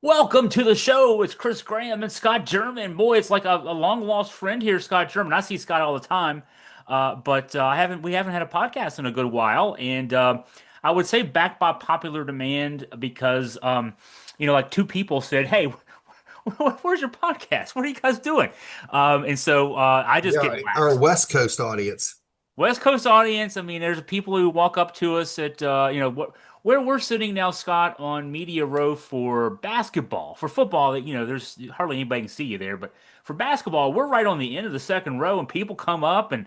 Welcome to the show. It's Chris Graham and Scott German. Boy, it's like a long lost friend here, Scott German. I see Scott all the time, but we haven't had a podcast in a good while, and I would say backed by popular demand because like two people said, "Hey, where's your podcast? What are you guys doing?" And so I just get Yeah, our waxed. West Coast audience. West Coast audience. I mean, there's people who walk up to us at where we're sitting now, Scott, on Media Row for basketball. For football, that there's hardly anybody can see you there, but for basketball, we're right on the end of the second row, and people come up and.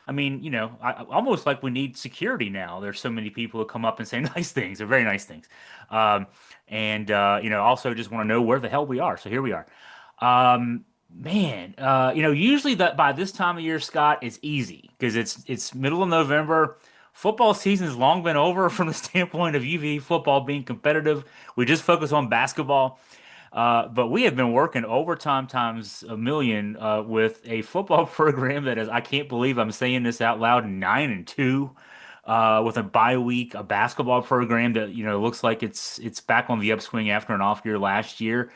I mean, almost like we need security now. There's so many people who come up and say nice things. They're very nice things, and also just want to know where the hell we are. So here we are. Man, usually that by this time of year, Scott, it's easy because it's middle of November. Football season has long been over from the standpoint of UVA football being competitive. We just focus on basketball. But we have been working overtime times a million with a football program that is, I can't believe I'm saying this out loud, 9-2, with a bye week, a basketball program that, looks like it's back on the upswing after an off year last year.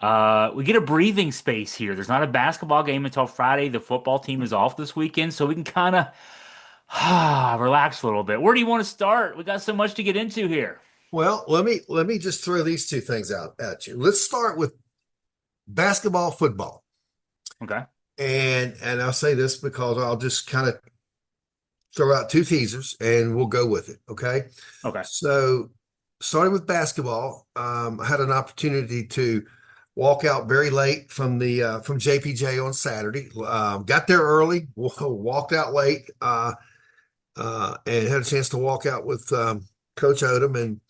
We get a breathing space here. There's not a basketball game until Friday. The football team is off this weekend, so we can kind of relax a little bit. Where do you want to start? We got so much to get into here. Well, let me just throw these two things out at you. Let's start with basketball, football. Okay. And I'll say this because I'll just kind of throw out two teasers and we'll go with it. Okay. Okay. So starting with basketball, I had an opportunity to walk out very late from the from JPJ on Saturday. Got there early, walked out late, and had a chance to walk out with Coach Odom and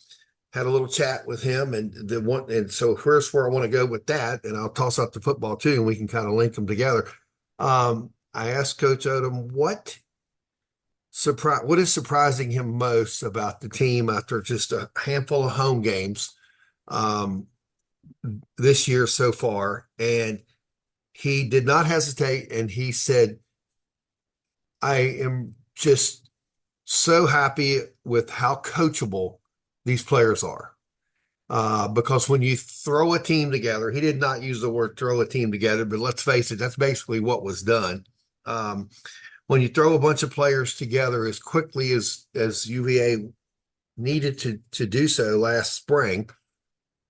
had a little chat with him. And so here's where I want to go with that, and I'll toss out the football too, and we can kind of link them together. I asked Coach Odom what is surprising him most about the team after just a handful of home games um, this year so far, and he did not hesitate, and he said, "I am just so happy with how coachable these players are." Because when you throw a team together, he did not use the word throw a team together, but let's face it, that's basically what was done. When you throw a bunch of players together as quickly as UVA needed to do so last spring,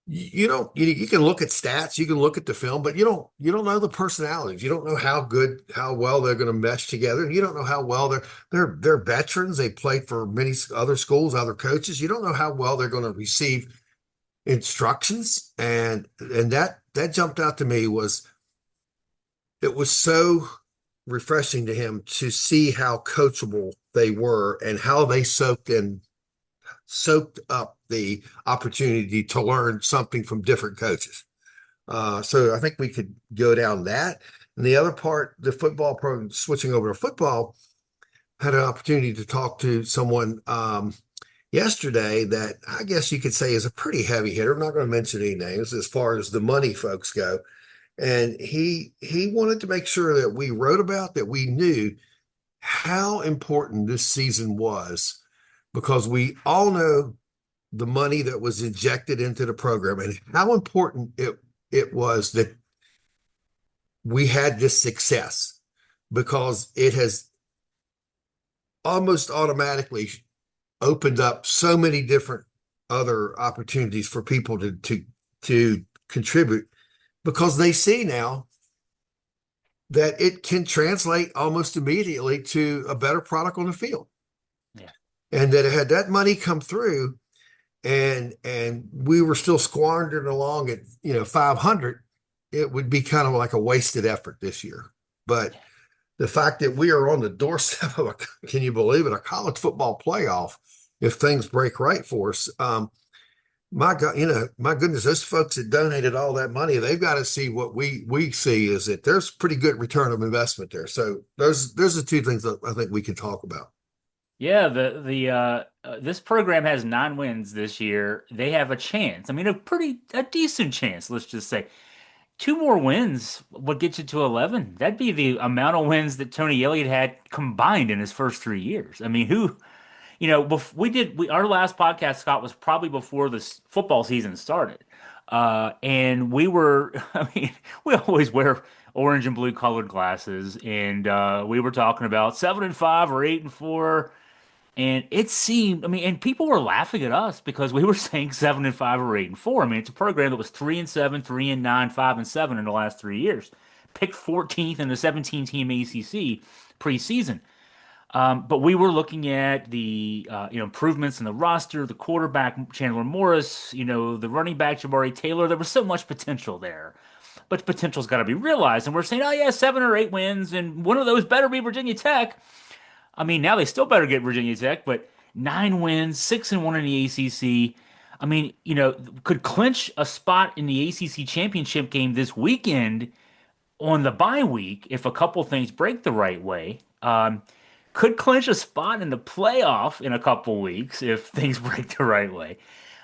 you don't you can look at stats, you can look at the film, but you don't know the personalities. You don't know how well they're going to mesh together. You don't know how well they're veterans. They played for many other schools, other coaches. You don't know how well they're going to receive instructions. And that jumped out to me. It was so refreshing to him to see how coachable they were and how they soaked up the opportunity to learn something from different coaches. So I think we could go down that. And the other part, the football program, switching over to football, had an opportunity to talk to someone yesterday that I guess you could say is a pretty heavy hitter. I'm not going to mention any names as far as the money folks go. And he wanted to make sure that we wrote about that we knew how important this season was because we all know the money that was injected into the program and how important it was that we had this success because it has almost automatically opened up so many different other opportunities for people to contribute because they see now that it can translate almost immediately to a better product on the field. Yeah. And that had that money come through and we were still squandering along at 500, it would be kind of like a wasted effort this year. But the fact that we are on the doorstep of can you believe it, a college football playoff if things break right for us. My God, my goodness, those folks that donated all that money, they've got to see what we see is that there's pretty good return of investment there. So there's the two things that I think we can talk about. Yeah, the this program has 9 wins this year. They have a chance. I mean, a decent chance, let's just say. Two more wins would get you to 11. That'd be the amount of wins that Tony Elliott had combined in his first 3 years. I mean, our last podcast, Scott, was probably before the football season started. And we were, I mean, we always wear orange and blue colored glasses, and we were talking about 7-5 or 8-4. And it seemed, I mean, and people were laughing at us because we were saying 7-5 or 8-4. I mean, it's a program that was 3-7, 3-9, 5-7 in the last 3 years. Picked 14th in the 17-team ACC preseason. But we were looking at the improvements in the roster, the quarterback Chandler Morris, the running back Jabari Taylor. There was so much potential there, but potential's got to be realized. And we're saying, oh yeah, 7 or 8 wins, and one of those better be Virginia Tech. I mean, now they still better get Virginia Tech, but 9 wins, 6-1 in the ACC. I mean, could clinch a spot in the ACC championship game this weekend on the bye week if a couple things break the right way. Could clinch a spot in the playoff in a couple weeks if things break the right way.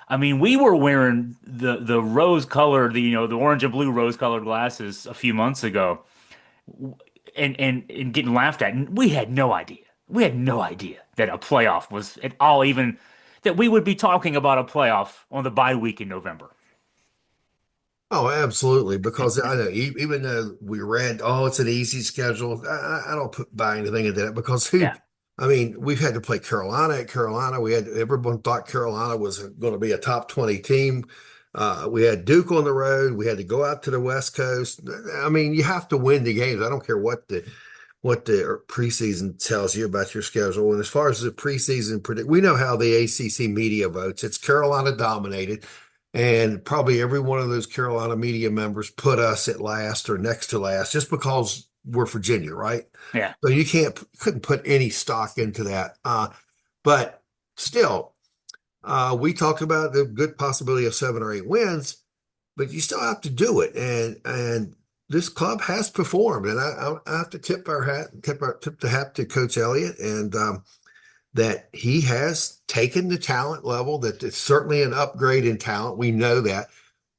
I mean, we were wearing the rose colored, the orange and blue rose colored glasses a few months ago, and getting laughed at. And we had no idea. We had no idea that a playoff was at all even that we would be talking about a playoff on the bye week in November. Oh, absolutely. Because I know even though we read, oh, it's an easy schedule, I don't buy anything into that because Yeah. I mean, we've had to play Carolina at Carolina. Everyone thought Carolina was going to be a top 20 team. We had Duke on the road. We had to go out to the West Coast. I mean, you have to win the games. I don't care what the preseason tells you about your schedule. And as far as the preseason predict, we know how the ACC media votes. It's Carolina dominated, and probably every one of those Carolina media members put us at last or next to last just because we're Virginia, right? Yeah. So you couldn't put any stock into that. But still, we talked about the good possibility of 7 or 8 wins, but you still have to do it. And this club has performed, and I have to tip the hat to Coach Elliott, and that he has taken the talent level. That it's certainly an upgrade in talent. We know that,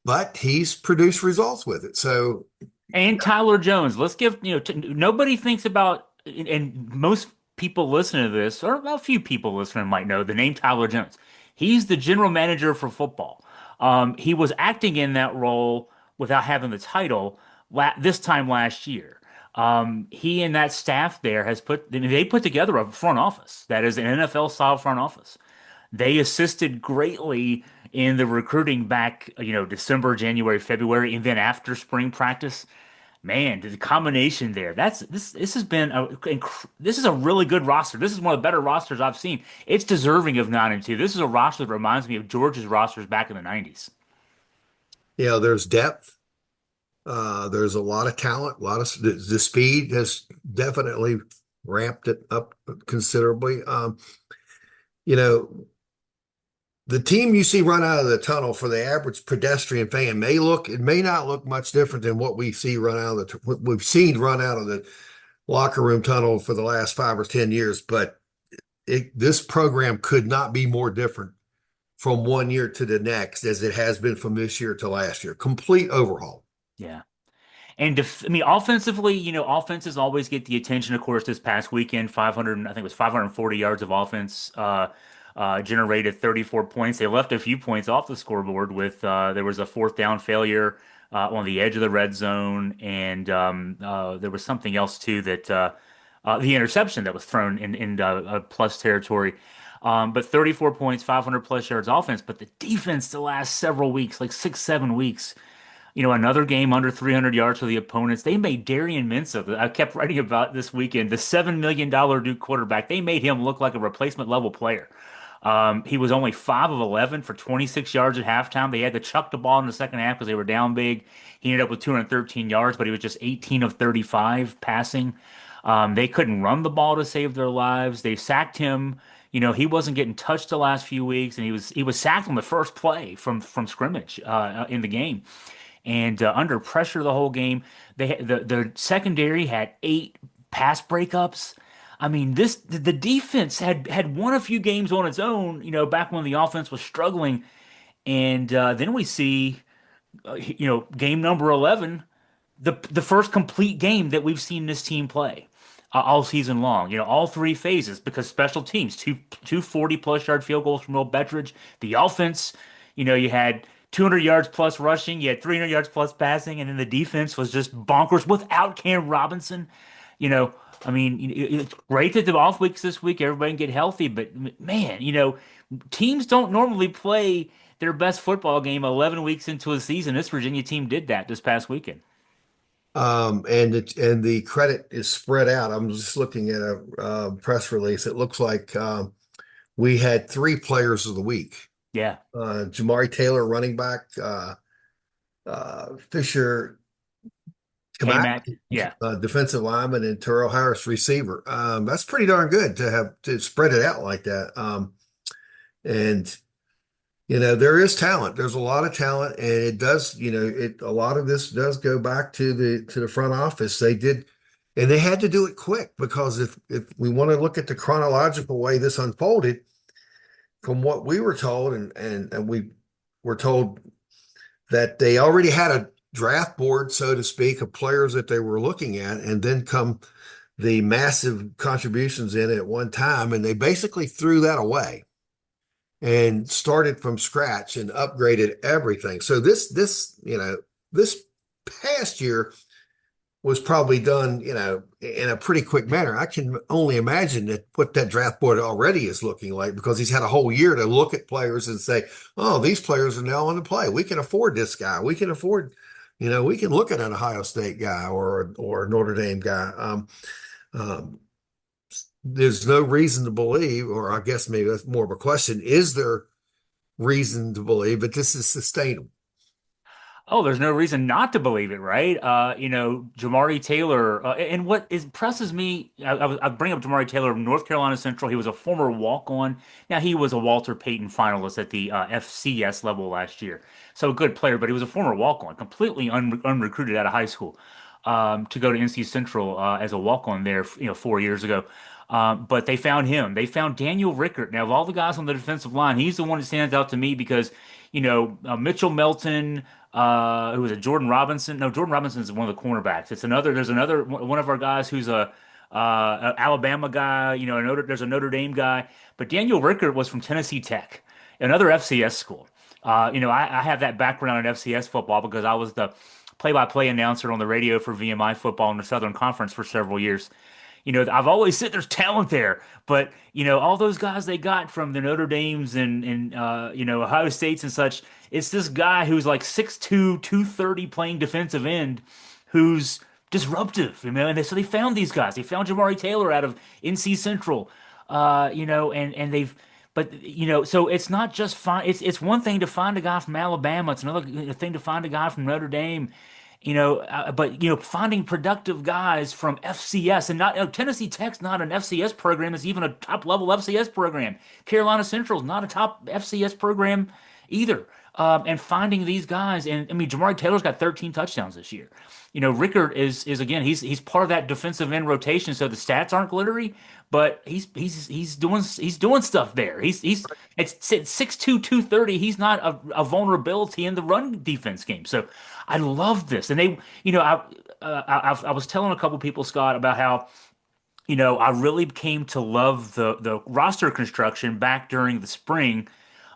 but he's produced results with it. So And Tyler Jones. Let's give, nobody thinks about, and most people listening to this, or a few people listening might know the name Tyler Jones. He's the general manager for football. He was acting in that role without having the title this time last year. He and that staff there they put together a front office that is an NFL style front office. They assisted greatly in the recruiting back, December, January, February, and then after spring practice. Man, the combination there. This has been this is a really good roster. This is one of the better rosters I've seen. It's deserving of 9-2. This is a roster that reminds me of Georgia's rosters back in the 90s. there's depth. There's a lot of talent. A lot of the speed has definitely ramped it up considerably. You know, the team you see run out of the tunnel for the average pedestrian fan it may not look much different than what what we've seen run out of the locker room tunnel for the last 5 or 10 years. But this program could not be more different from one year to the next as it has been from this year to last year. Complete overhaul. Yeah. And I mean, offensively, offenses always get the attention. Of course, this past weekend, 500, I think it was 540 yards of offense, generated 34 points. They left a few points off the scoreboard with there was a fourth down failure on the edge of the red zone, and there was something else too that the interception that was thrown in plus territory. But 34 points, 500 plus yards offense. But the defense the last several weeks, like 6, 7 weeks. Another game under 300 yards for the opponents. They made Darian Minsa, I kept writing about this weekend, the $7 million Duke quarterback. They made him look like a replacement level player. He was only 5 of 11 for 26 yards at halftime. They had to chuck the ball in the second half because they were down big. He ended up with 213 yards, but he was just 18 of 35 passing. They couldn't run the ball to save their lives. They sacked him. He wasn't getting touched the last few weeks, and he was sacked on the first play from scrimmage in the game and under pressure the whole game. The secondary had 8 pass breakups. I mean, the defense had won a few games on its own, back when the offense was struggling, and then we see, game number 11, the first complete game that we've seen this team play all season long. All 3 phases because special teams, two 40 plus yard field goals from Will Bettridge. The offense, you had 200 yards plus rushing, you had 300 yards plus passing, and then the defense was just bonkers without Cam Robinson. You know, I mean, it's great that the off weeks this week, everybody can get healthy, but man, teams don't normally play their best football game 11 weeks into a season. This Virginia team did that this past weekend. And the credit is spread out. I'm just looking at a press release. It looks like we had three players of the week. Yeah, Jamari Taylor, running back, Fisher Kamak, K-Mac. Yeah. defensive lineman, and Terrell Harris, receiver. That's pretty darn good to have to spread it out like that. And there is talent. There's a lot of talent, and it does, a lot of this does go back to the front office. They did, and they had to do it quick because if we want to look at the chronological way this unfolded, from what we were told, and we were told that they already had a draft board, so to speak, of players that they were looking at, and then come the massive contributions in at one time, and they basically threw that away and started from scratch and upgraded everything. So this past year was probably done, in a pretty quick manner. I can only imagine what that draft board already is looking like because he's had a whole year to look at players and say, oh, these players are now on the play. We can afford this guy. We can afford, we can look at an Ohio State guy or a Notre Dame guy. Um, there's no reason to believe, or I guess maybe that's more of a question, is there reason to believe that this is sustainable? Oh, there's no reason not to believe it, right? Jamari Taylor, and what impresses me, I bring up Jamari Taylor of North Carolina Central. He was a former walk-on. Now he was a Walter Payton finalist at the FCS level last year, so a good player. But he was a former walk-on, completely unrecruited out of high school, to go to NC Central as a walk-on there, 4 years ago. But they found him. They found Daniel Rickert. Now, of all the guys on the defensive line, he's the one that stands out to me because, Mitchell Melton, who was a Jordan Robinson. No, Jordan Robinson is one of the cornerbacks. There's another one of our guys who's a Alabama guy, there's a Notre Dame guy. But Daniel Rickert was from Tennessee Tech, another FCS school. I have that background in FCS football because I was the play-by-play announcer on the radio for VMI football in the Southern Conference for several years. I've always said there's talent there, but all those guys they got from the Notre Dames and Ohio States and such, it's this guy who's like 6'2", 230 playing defensive end who's disruptive, so they found these guys. They found Jamari Taylor out of NC Central, and they've but so it's not just find it's one thing to find a guy from Alabama, it's another thing to find a guy from Notre Dame. But finding productive guys from FCS and not Tennessee Tech's not an FCS program; it's even a top level FCS program. Carolina Central's not a top FCS program either. And finding these guys, and I mean, Jamari Taylor's got 13 touchdowns this year. Rickard is again, he's part of that defensive end rotation, so the stats aren't glittery, but he's doing stuff there. He's it's 6'2", 230. He's not a vulnerability in the run defense game. So I love this, and I was telling a couple people, Scott, about how I really came to love the roster construction back during the spring,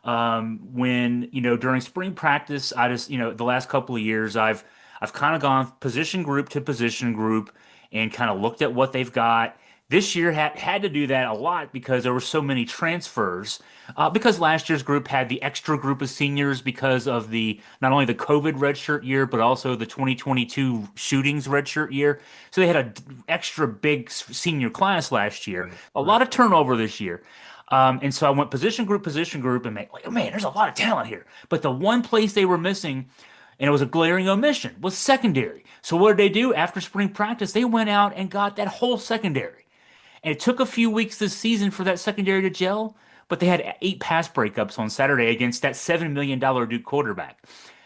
when during spring practice. I just the last couple of years I've kind of gone position group to position group and kind of looked at what they've got. This year had to do that a lot because there were so many transfers. Because last year's group had the extra group of seniors because of the not only the COVID redshirt year but also the 2022 shootings redshirt year. So they had an extra big senior class last year. Right, A right. lot of turnover this year. And so I went position group, and like, oh man, there's a lot of talent here. But the one place they were missing, and it was a glaring omission, was secondary. So what did they do after spring practice? They went out and got that whole secondary. And it took a few weeks this season for that secondary to gel, but they had 8 pass breakups on Saturday against that $7 million Duke quarterback.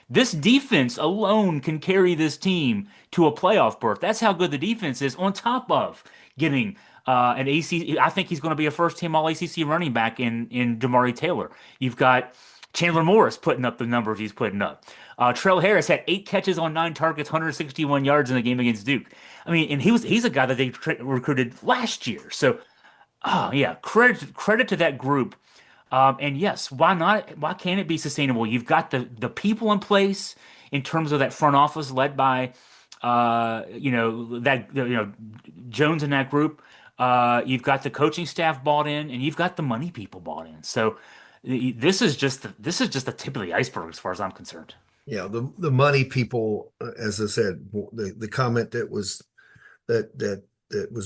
This defense alone can carry this team to a playoff berth. That's how good the defense is, on top of getting an ACC. I think he's going to be a first team All ACC running back in Jamari Taylor. You've got Chandler Morris putting up the numbers he's putting up. Trell Harris had 8 catches on 9 targets, 161 yards in the game against Duke. I mean, and he's a guy that they recruited last year. So, oh yeah, credit to that group And yes, why not? Why can't it be sustainable? You've got the people in place in terms of that front office led by, Jones in that group. You've got the coaching staff bought in, and you've got the money people bought in. So this is just the tip of the iceberg as far as I'm concerned. Yeah, the money people, as I said, the comment that was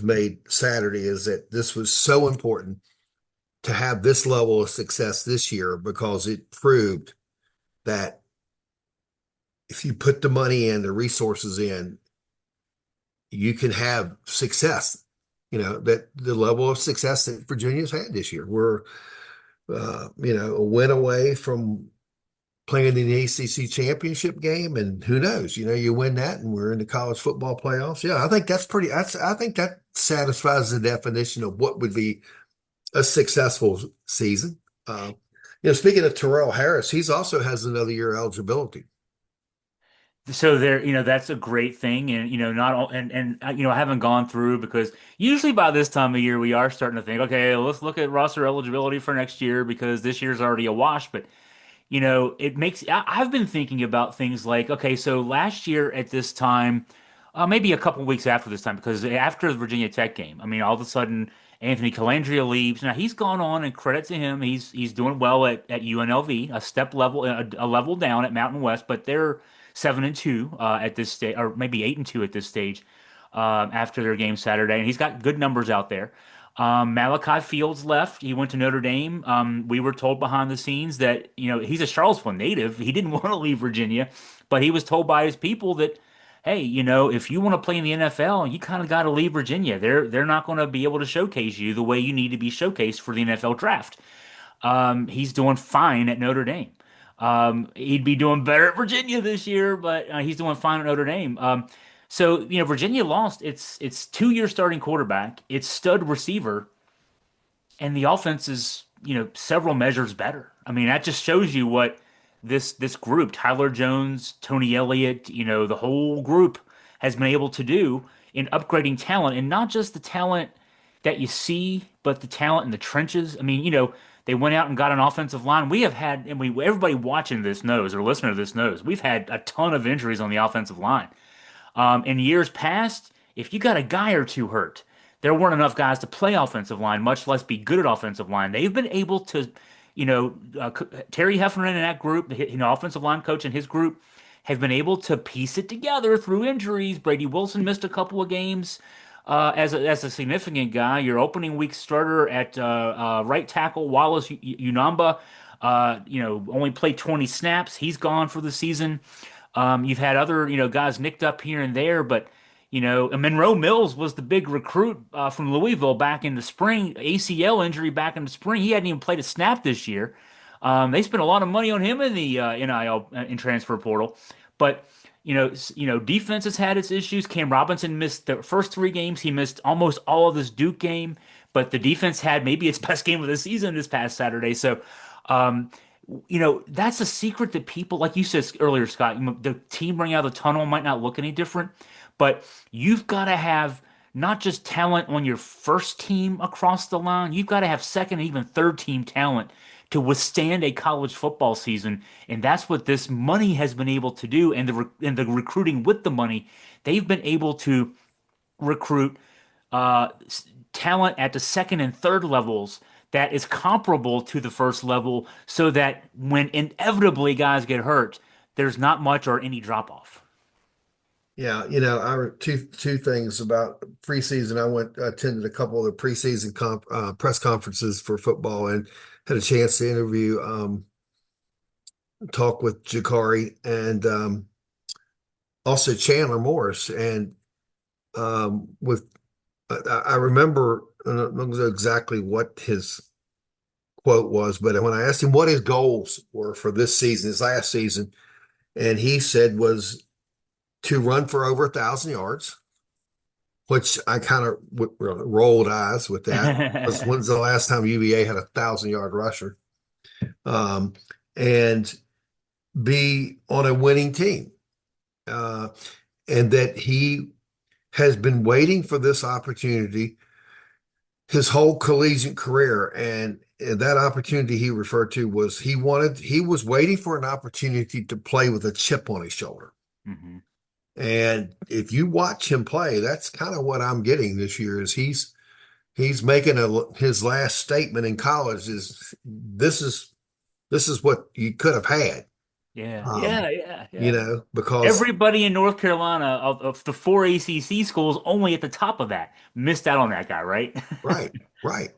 made Saturday is that this was so important to have this level of success this year because it proved that if you put the money in, the resources in, you can have success. You know, that the level of success that Virginia's had this year. We're, a win away from playing in the ACC championship game, and who knows? You win that, and we're in the college football playoffs. Yeah, I think that's pretty. I think that satisfies the definition of what would be a successful season. Uh, Speaking of Terrell Harris, he's also has another year eligibility. So there, that's a great thing, and not all, and I haven't gone through because usually by this time of year we are starting to think, okay, let's look at roster eligibility for next year because this year's already a wash. But it makes I've been thinking about things like, okay, so last year at this time, maybe a couple weeks after this time, because after the Virginia Tech game, I mean, all of a sudden Anthony Calandria leaves. Now he's gone on, and credit to him, he's doing well at UNLV, a step level, a level down at Mountain West, but they're 7-2 at this stage, or maybe 8-2 at this stage after their game Saturday, and he's got good numbers out there. Malachi Fields left. He went to Notre Dame. We were told behind the scenes that, he's a Charlottesville native. He didn't want to leave Virginia, but he was told by his people that, hey, if you want to play in the NFL, you kind of got to leave Virginia. They're not going to be able to showcase you the way you need to be showcased for the NFL draft. He's doing fine at Notre Dame. He'd be doing better at Virginia this year, but he's doing fine at Notre Dame. So Virginia lost its 2 year starting quarterback, its stud receiver, and the offense is several measures better. I mean, that just shows you what this group, Tyler Jones, Tony Elliott, the whole group has been able to do in upgrading talent, and not just the talent that you see, but the talent in the trenches. I mean, they went out and got an offensive line. We have had, and everybody watching this knows or listening to this knows, we've had a ton of injuries on the offensive line. In years past, if you got a guy or two hurt, there weren't enough guys to play offensive line, much less be good at offensive line. They've been able to, Terry Heffernan and that group, offensive line coach and his group, have been able to piece it together through injuries. Brady Wilson missed a couple of games as a significant guy. Your opening week starter at right tackle, Wallace Unamba, only played 20 snaps. He's gone for the season. You've had other, guys nicked up here and there, but and Monroe Mills was the big recruit from Louisville back in the spring, ACL injury back in the spring. He hadn't even played a snap this year. They spent a lot of money on him in the NIL in transfer portal, but defense has had its issues. Cam Robinson missed the first 3 games. He missed almost all of this Duke game, but the defense had maybe its best game of the season this past Saturday. So, um, that's a secret that people, like you said earlier, Scott, the team running out of the tunnel might not look any different, but you've got to have not just talent on your first team across the line, you've got to have second and even third team talent to withstand a college football season. And that's what this money has been able to do. And the recruiting with the money, they've been able to recruit uh, talent at the second and third levels that is comparable to the first level so that when inevitably guys get hurt, there's not much or any drop off. Yeah, I two things about preseason. I attended a couple of the preseason press conferences for football and had a chance to interview, talk with Jakari and also Chandler Morris. And with I remember, I don't know exactly what his quote was, but when I asked him what his goals were for this season, his last season, and he said was to run for over 1,000 yards, which I kind of rolled eyes with that. Because when's the last time UVA had 1,000 yard rusher? Um, and be on a winning team, uh, and that he has been waiting for this opportunity his whole collegiate career. And that opportunity he referred to was he was waiting for an opportunity to play with a chip on his shoulder. Hmm. And if you watch him play, that's kind of what I'm getting this year is he's making his last statement in college is this is what you could have had. Yeah, Um, yeah, yeah, yeah. because Everybody in North Carolina of the four ACC schools, only at the top of that, missed out on that guy, right? right, right.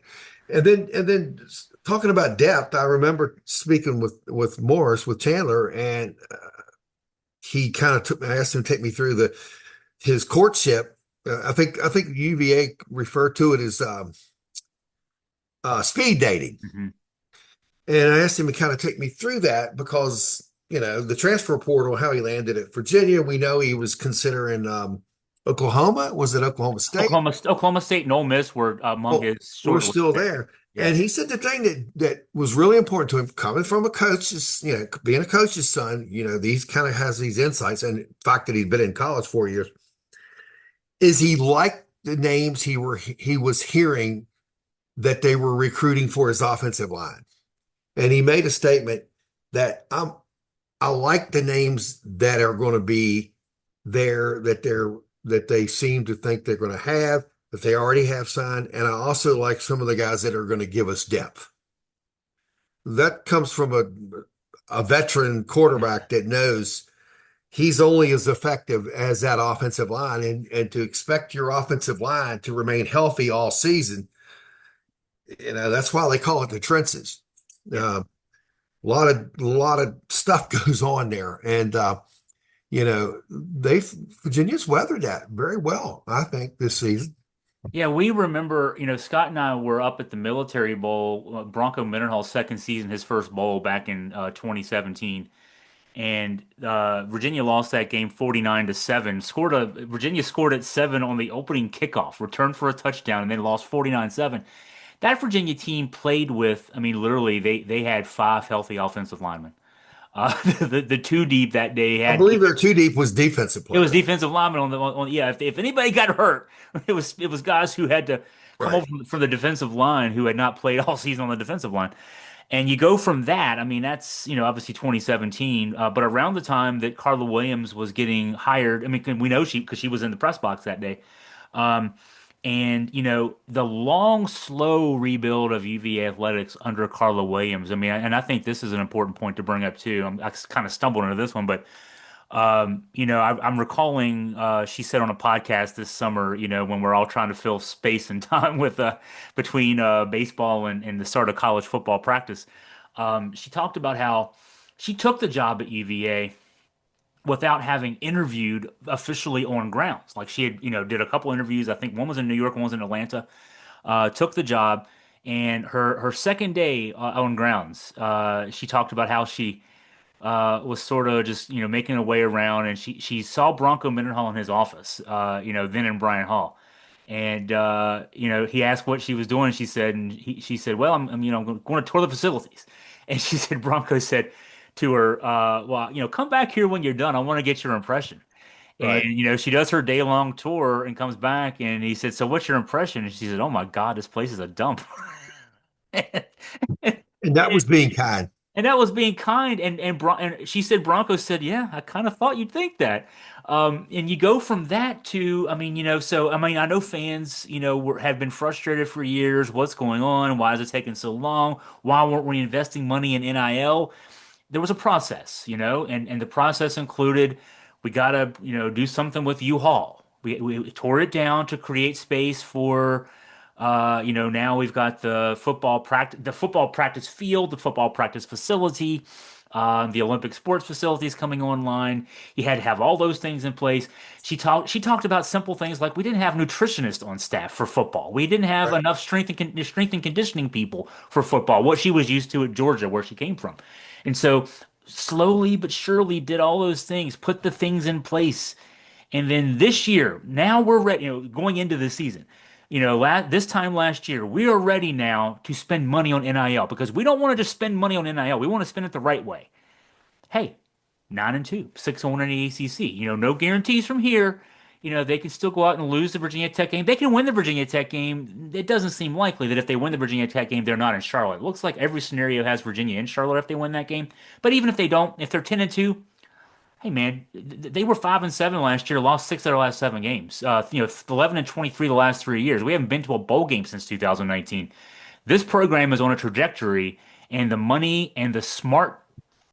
And then talking about depth, I remember speaking with Morris with Chandler, and he kind of I asked him to take me through the his courtship. I think UVA referred to it as speed dating. Hmm. And I asked him to kind of take me through that because, the transfer portal, how he landed at Virginia. We know he was considering Oklahoma. Was it Oklahoma State? Oklahoma State and Ole Miss were among Well, his we're short list still there. there. Yeah. And he said the thing that was really important to him, coming from a coach's, being a coach's son, these kind of has these insights, and the fact that he'd been in college 4 years, is he liked the names he was hearing that they were recruiting for his offensive line. And he made a statement that I like the names that are going to be there that they seem to think they're going to have, that they already have signed. And I also like some of the guys that are going to give us depth. That comes from a veteran quarterback that knows he's only as effective as that offensive line. And to expect your offensive line to remain healthy all season, that's why they call it the trenches. Yeah. Uh, a lot of stuff goes on there, and they Virginia's weathered that very well, I think, this season. Yeah, we remember, Scott and I were up at the Military Bowl, Bronco Mendenhall's second season, his first bowl back in 2017. And Virginia lost that game 49-7. Virginia scored at 7 on the opening kickoff, returned for a touchdown, and then lost 49-7. That Virginia team played with, I mean, literally, they had five healthy offensive linemen. The two deep that day I had believe their two deep was defensive it was player. defensive linemen yeah. If anybody got hurt, it was guys who had to come over Right. from the defensive line who had not played all season on the defensive line. And you go from that. I mean, that's obviously 2017, but around the time that Carla Williams was getting hired. I mean, we know because she was in the press box that day. Um, and the long, slow rebuild of UVA athletics under Carla Williams. I mean, and I think this is an important point to bring up too. I kind of stumbled into this one, but I'm recalling she said on a podcast this summer, when we're all trying to fill space and time with between baseball and the start of college football practice. She talked about how she took the job at UVA without having interviewed officially on grounds. Like she had, did a couple interviews. I think one was in New York, one was in Atlanta. Took the job, and her second day on grounds, she talked about how she was sort of just making her way around, and she saw Bronco Mendenhall in his office, then in Bryan Hall, and he asked what she was doing. She said, "Well, I'm going to tour the facilities," and she said Bronco said to her, "Well, come back here when you're done. I want to get your impression." And Right. she does her day-long tour and comes back, and he said, "So what's your impression?" And she said, "Oh my God, this place is a dump." And that was being kind. And that was being kind. And she said Bronco said, "Yeah, I kind of thought you'd think that." And you go from that to, I mean, so I mean, I know fans, have been frustrated for years. What's going on? Why is it taking so long? Why weren't we investing money in NIL? There was a process, and the process included we gotta, do something with U-Haul. We tore it down to create space for now we've got the football practice field, the football practice facility, the Olympic sports facilities coming online. You had to have all those things in place. She talked about simple things like we didn't have nutritionists on staff for football. We didn't have Right. enough strength and conditioning people for football, what she was used to at Georgia, where she came from. And so slowly but surely did all those things, put the things in place. And then this year, now we're ready, going into the season. This time last year, we are ready now to spend money on NIL because we don't want to just spend money on NIL. We want to spend it the right way. Hey, 9-2, 6-1 in the ACC. No guarantees from here. they can still go out and lose the Virginia Tech game. They can win the Virginia Tech game. It doesn't seem likely that if they win the Virginia Tech game, they're not in Charlotte. It looks like every scenario has Virginia in Charlotte if they win that game. But even if they don't, if they're 10-2, hey man, they were 5-7 last year, lost 6 of their last 7 games. 11-23 the last 3 years. We haven't been to a bowl game since 2019. This program is on a trajectory, and the money and the smart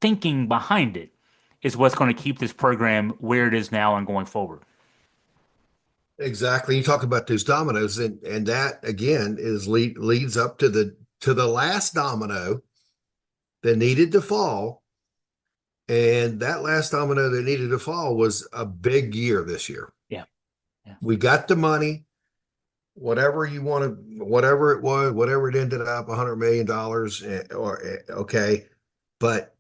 thinking behind it is what's going to keep this program where it is now and going forward. Exactly. You talk about those dominoes, and that again leads up to the last domino that needed to fall. And that last domino that needed to fall was a big year this year. Yeah, yeah. We got the money, whatever you want to, whatever it was, whatever it ended up, $100 million, okay. But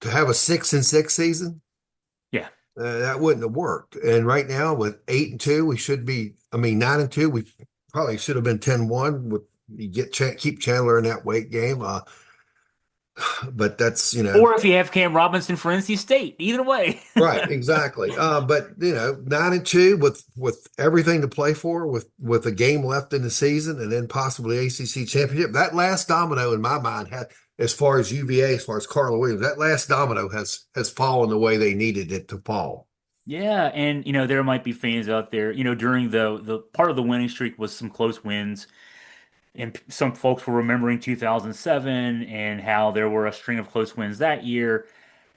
to have a 6-6 season, Yeah. that wouldn't have worked. And right now with 8-2, we should be, I mean, 9-2, we probably should have been 10-1 with you keep Chandler in that weight game. But that's, Or if you have Cam Robinson for NC State, either way. right, exactly. But 9-2 with everything to play for, with a game left in the season, and then possibly ACC championship. That last domino in my mind had, as far as UVA, as far as Carla Williams, that last domino has fallen the way they needed it to fall. Yeah, and there might be fans out there, during the part of the winning streak was some close wins. And some folks were remembering 2007 and how there were a string of close wins that year.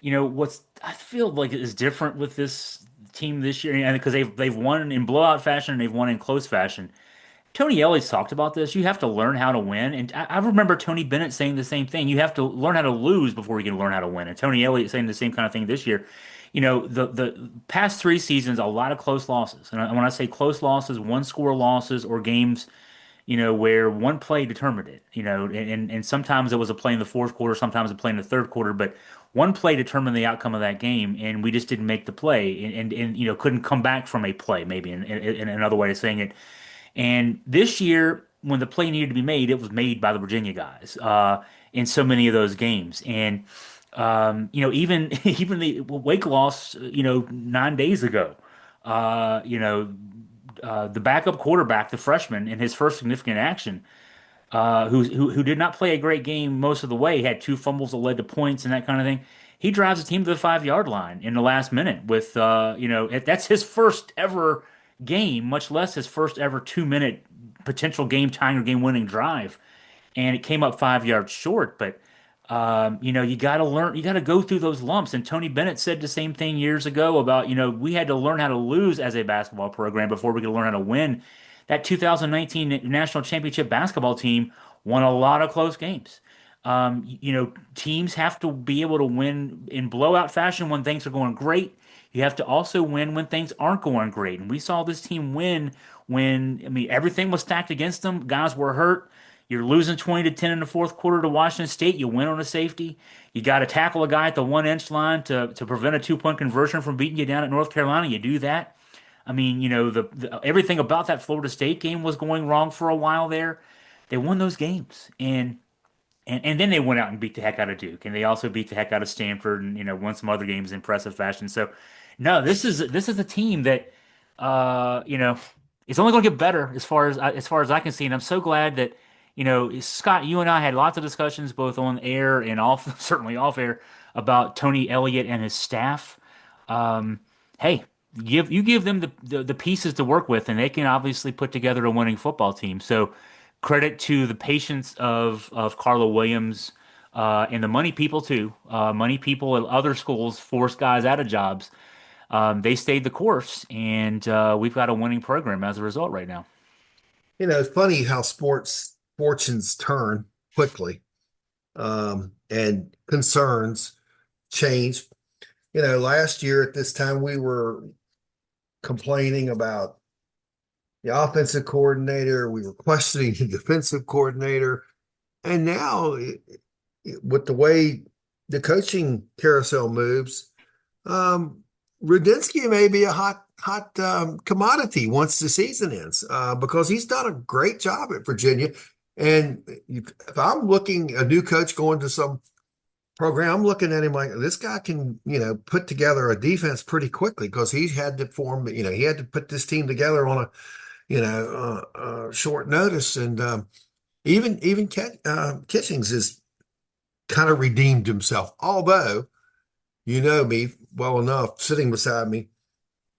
What's I feel like is different with this team this year, and because they've won in blowout fashion and they've won in close fashion. Tony Elliott's talked about this. You have to learn how to win, and I remember Tony Bennett saying the same thing. You have to learn how to lose before you can learn how to win. And Tony Elliott saying the same kind of thing this year. The past 3 seasons, a lot of close losses, and when I say close losses, one score losses or games where one play determined it, and sometimes it was a play in the fourth quarter, sometimes a play in the third quarter, but one play determined the outcome of that game, and we just didn't make the play, and couldn't come back from a play, maybe in another way of saying it. And this year, when the play needed to be made, it was made by the Virginia guys in so many of those games, and even even the Wake loss, 9 days ago. Uh, you know, the backup quarterback, the freshman, in his first significant action, who did not play a great game most of the way, had 2 fumbles that led to points and that kind of thing. He drives the team to the 5 yard line in the last minute with, that's his first ever game, much less his first ever 2 minute potential game tying or game winning drive. And it came up 5 yards short, but you got to learn, you got to go through those lumps. And Tony Bennett said the same thing years ago about, we had to learn how to lose as a basketball program before we could learn how to win. That 2019 national championship basketball team won a lot of close games. Teams have to be able to win in blowout fashion when things are going great. You have to also win when things aren't going great. And we saw this team win when, I mean, everything was stacked against them. Guys were hurt. You're losing 20-10 in the fourth quarter to Washington State. You win on a safety. You got to tackle a guy at the 1 inch line to prevent a 2 point conversion from beating you down at North Carolina. You do that. I mean, everything about that Florida State game was going wrong for a while there. They won those games, and then they went out and beat the heck out of Duke, and they also beat the heck out of Stanford, and won some other games in impressive fashion. So, no, this is a team that it's only going to get better as far as I can see, and I'm so glad that Scott, you and I had lots of discussions both on air and off, certainly off air, about Tony Elliott and his staff. Hey, give them the pieces to work with, and they can obviously put together a winning football team. So credit to the patience of Carla Williams and the money people too. Money people at other schools force guys out of jobs. They stayed the course, and we've got a winning program as a result right now. It's funny how sports fortunes turn quickly, and concerns change. Last year at this time, we were complaining about the offensive coordinator. We were questioning the defensive coordinator. And now, with the way the coaching carousel moves, Rudinski may be a hot commodity once the season ends, because he's done a great job at Virginia. And if I'm looking a new coach going to some program. I'm looking at him like this guy can, put together a defense pretty quickly because he had to form, he had to put this team together on a, short notice. And even Kitchings has kind of redeemed himself. Although, you know me well enough, sitting beside me,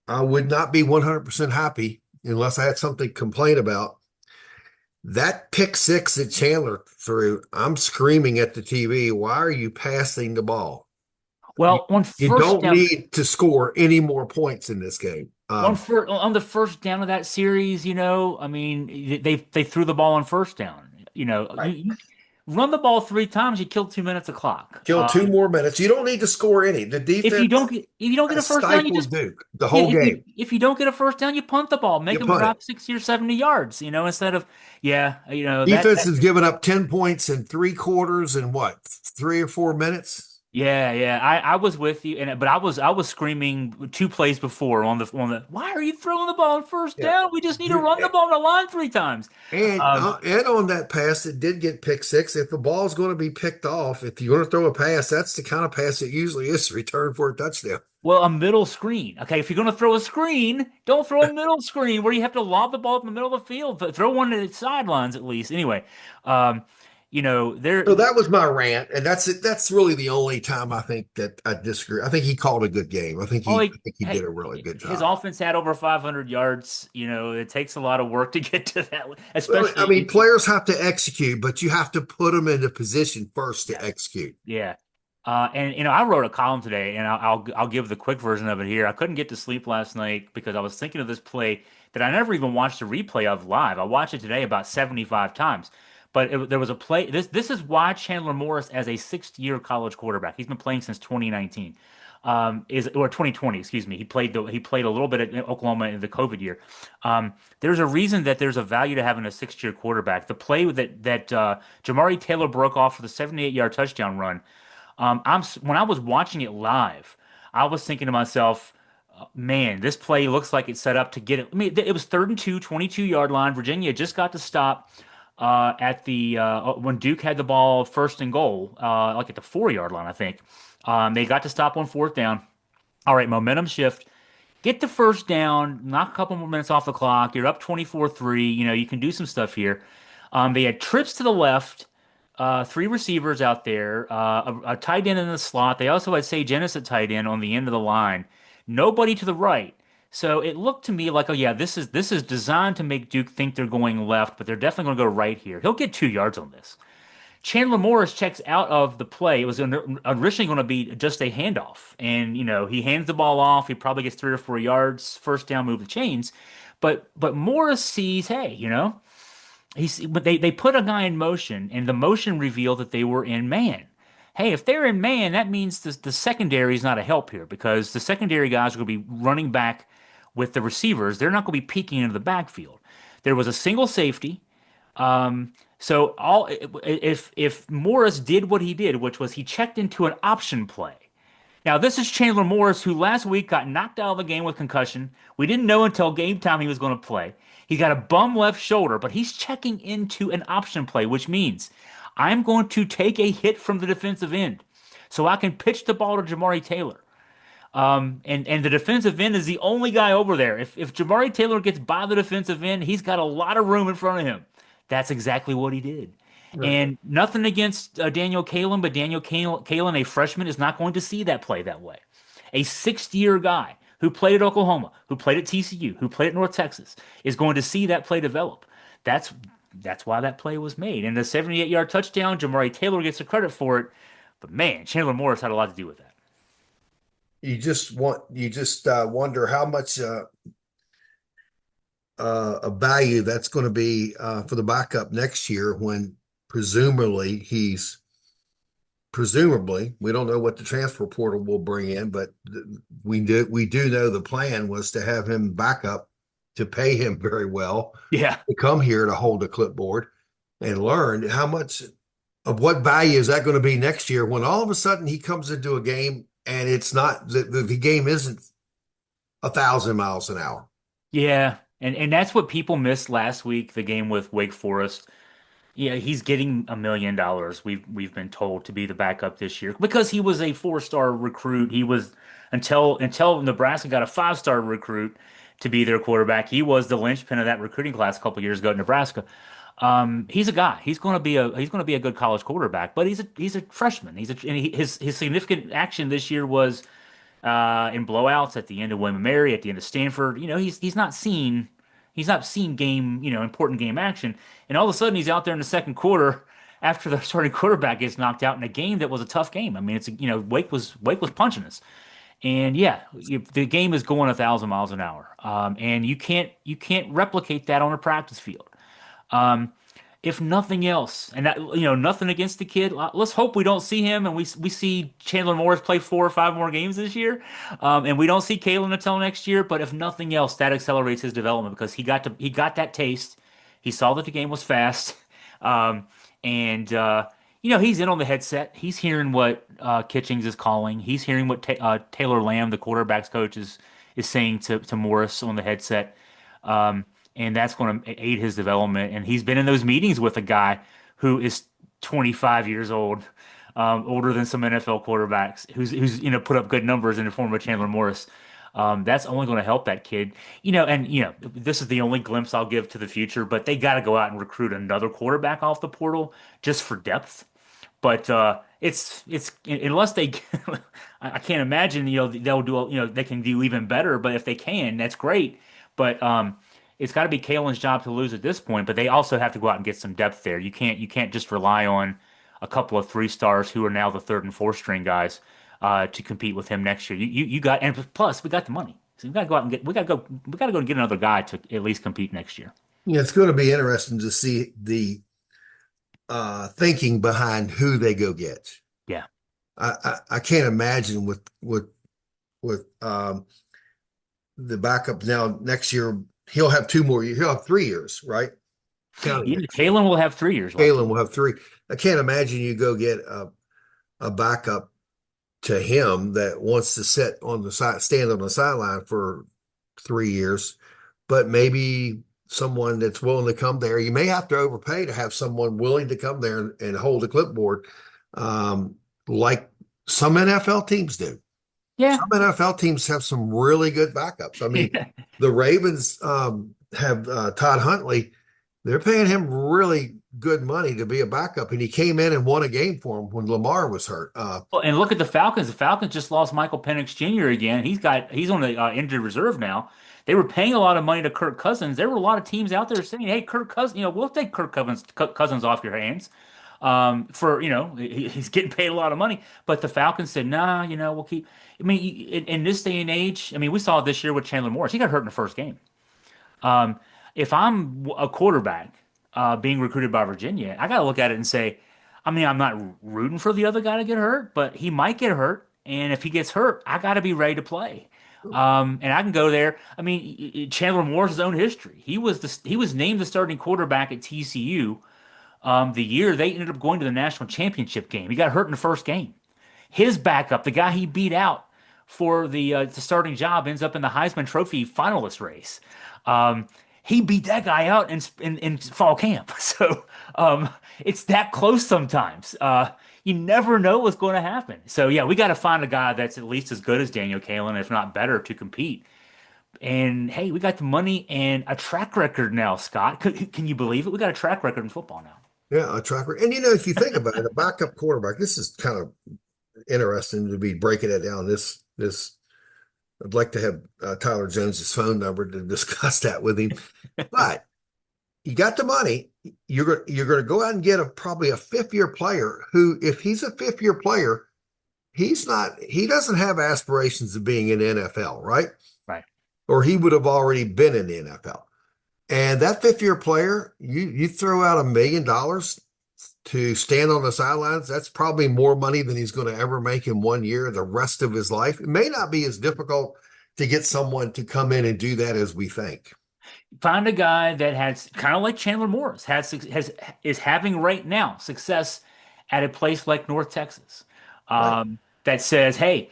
I would not be 100% happy unless I had something to complain about. That pick six that Chandler threw, I'm screaming at the TV, why are you passing the ball? You, Well, on you first don't down, need to score any more points in this game. on the first down of that series, I mean, they threw the ball on first down. Right. You run the ball 3 times, you kill 2 minutes of clock. Kill 2 more minutes. You don't need to score any. The defense If you don't get a has first down, you stifled just Duke the yeah, whole game. if you don't get a first down, you punt the ball, make You them punt it. drop 60 or 70 yards, instead of yeah, Defense that has given up 10 points in 3 quarters in what, 3 or 4 minutes? yeah, yeah. I was with you, but I was screaming 2 plays before on the. Why are you throwing the ball on first Yeah. down? We just need to run the ball on the line 3 times. Um, And on that pass, it did get pick six. If the ball's going to be picked off, if you're going to throw a pass, that's the kind of pass it usually is to return for a touchdown. well, a middle screen. Okay, if you're going to throw a screen, don't throw a middle screen where you have to lob the ball up in the middle of the field. Throw one to the sidelines at least. Anyway, um, there. So that was my rant, and that's it. That's really the only time I think that I disagree. I think he called a good game. I think Oh, I think he did a really good his job. offense had over 500 yards. It takes a lot of work to get to that, Well, I mean, especially. players have to execute, but you have to put them into position first to Yes. execute. Yeah. And I wrote a column today, and I'll give the quick version of it here. I couldn't get to sleep last night because I was thinking of this play that I never even watched a replay of live. I watched it today about 75 times. But there was a play. This is why Chandler Morris, as a sixth-year college quarterback, he's been playing since 2019, is or 2020, excuse me. He played a little bit at Oklahoma in the COVID year. There's a reason that there's a value to having a sixth-year quarterback. The play that Jamari Taylor broke off for the 78-yard touchdown run. When I was watching it live, I was thinking to myself, man, this play looks like it's set up to get it. I mean, it was 3rd and 2, 22-yard line. Virginia just got to stop at the when Duke had the ball 1st and goal, like at the 4-yard line, I think. They got to stop on 4th down. All right, momentum shift. Get the first down, knock a couple more minutes off the clock. You're up 24-3. You can do some stuff here. They had trips to the left, three receivers out there, a tight end in the slot. They also had Say Jennis at tight end on the end of the line. Nobody to the right. So it looked to me like, oh yeah, this is designed to make Duke think they're going left, but they're definitely going to go right here. He'll get 2 yards on this. Chandler Morris checks out of the play. It was originally going to be just a handoff. And, he hands the ball off. He probably gets 3 or 4 yards. First down, move the chains. But Morris sees, hey, but they put a guy in motion, and the motion revealed that they were in man. Hey, if they're in man, that means the secondary is not a help here because the secondary guys are going to be running back with the receivers. They're not going to be peeking into the backfield. There was a single safety. So if Morris did what he did, which was he checked into an option play. Now, this is Chandler Morris, who last week got knocked out of the game with concussion. We didn't know until game time he was going to play. He got a bum left shoulder, but he's checking into an option play, which means I'm going to take a hit from the defensive end so I can pitch the ball to Jamari Taylor. And the defensive end is the only guy over there. If Jamari Taylor gets by the defensive end, he's got a lot of room in front of him. That's exactly what he did. Right. And nothing against Daniel Kalen, but Daniel Kalen, a freshman, is not going to see that play that way. A sixth-year guy who played at Oklahoma, who played at TCU, who played at North Texas, is going to see that play develop. That's that's why that play was made. And the 78-yard touchdown, Jamari Taylor gets the credit for it. But man, Chandler Morris had a lot to do with that. You just wonder how much a value that's going to be for the backup next year when presumably we don't know what the transfer portal will bring in, but we do know the plan was to have him back up to pay him very well Yeah. to come here to hold a clipboard and learn how much of what value is that going to be next year when all of a sudden he comes into a game and it's not the game isn't 1,000 miles an hour. Yeah. And that's what people missed last week, the game with Wake Forest. Yeah, he's getting $1 million. We've been told to be the backup this year because he was a four-star recruit. He was until Nebraska got a five-star recruit to be their quarterback. He was the linchpin of that recruiting class a couple years ago at Nebraska. He's a guy. He's going to be a good college quarterback, but he's a freshman. His significant action this year was in blowouts at the end of William and Mary, at the end of Stanford. He's not seen game, important game action. And all of a sudden he's out there in the second quarter after the starting quarterback gets knocked out in a game that was a tough game. I mean, Wake was punching us. And yeah, the game is going 1,000 miles an hour. And you can't replicate that on a practice field. Um, if nothing else, and that, nothing against the kid. Let's hope we don't see him, and we see Chandler Morris play 4 or 5 more games this year, and we don't see Kalen until next year. But if nothing else, that accelerates his development because he got that taste. He saw that the game was fast, um, and he's in on the headset. He's hearing what Kitchings is calling. He's hearing what Taylor Lamb, the quarterbacks coach, is saying to Morris on the headset. Um, and that's going to aid his development. And he's been in those meetings with a guy who is 25 years old, older than some NFL quarterbacks, who's put up good numbers in the form of Chandler Morris. That's only going to help that kid, and this is the only glimpse I'll give to the future. But they got to go out and recruit another quarterback off the portal just for depth. But it's unless they, I can't imagine they'll do they can do even better. But if they can, that's great. But it's got to be Kalen's job to lose at this point. But they also have to go out and get some depth there. You can't just rely on a couple of three stars who are now the third and fourth string guys to compete with him next year. You got, and plus we got the money, so we got to go out and get we got to go and get another guy to at least compete next year. Yeah, it's going to be interesting to see the thinking behind who they go get. Yeah. I can't imagine with the backup now next year he'll have 2 more years. He'll have 3 years, right? Counting next year. Kalen will have 3 years left. Kalen will have three. I can't imagine you go get a backup to him that wants to sit on the side, stand on the sideline for 3 years, but maybe someone that's willing to come there. You may have to overpay to have someone willing to come there and hold a clipboard, like some NFL teams do. Yeah. Some NFL teams have some really good backups. I mean, the Ravens have Todd Huntley. They're paying him really good money to be a backup, and he came in and won a game for him when Lamar was hurt. Well, and look at the Falcons. The Falcons just lost Michael Penix Jr. again. He's on the injured reserve now. They were paying a lot of money to Kirk Cousins. There were a lot of teams out there saying, "Hey, Kirk Cousins, we'll take Cousins off your hands." For he's getting paid a lot of money, but the Falcons said, "Nah, we'll keep." I mean, in this day and age, I mean, we saw it this year with Chandler Morris. He got hurt in the first game. Um, if I'm a quarterback being recruited by Virginia, I got to look at it and say, I mean, I'm not rooting for the other guy to get hurt, but he might get hurt. And if he gets hurt, I got to be ready to play. And I can go there. I mean, Chandler Moore's own history. He was named the starting quarterback at TCU the year they ended up going to the national championship game. He got hurt in the first game. His backup, the guy he beat out for the starting job, ends up in the Heisman Trophy finalist race. Um, he beat that guy out in fall camp. So it's that close sometimes. You never know what's going to happen. So yeah, we got to find a guy that's at least as good as Daniel Kalen, if not better, to compete. And hey, we got the money and a track record now, Scott. Can you believe it? We got a track record in football now. Yeah, a tracker. And if you think about it, a backup quarterback, this is kind of interesting to be breaking it down. This I'd like to have Tyler Jones's phone number to discuss that with him. But you got the money. You're going to go out and get probably a fifth-year player who, if he's a fifth-year player, he doesn't have aspirations of being in the NFL, right? Right. Or he would have already been in the NFL. And that fifth-year player, you throw out $1 million to stand on the sidelines, that's probably more money than he's going to ever make in 1 year, the rest of his life. It may not be as difficult to get someone to come in and do that as we think. Find a guy that has kind of like Chandler Morris is having right now success at a place like North Texas. Right. That says, "Hey,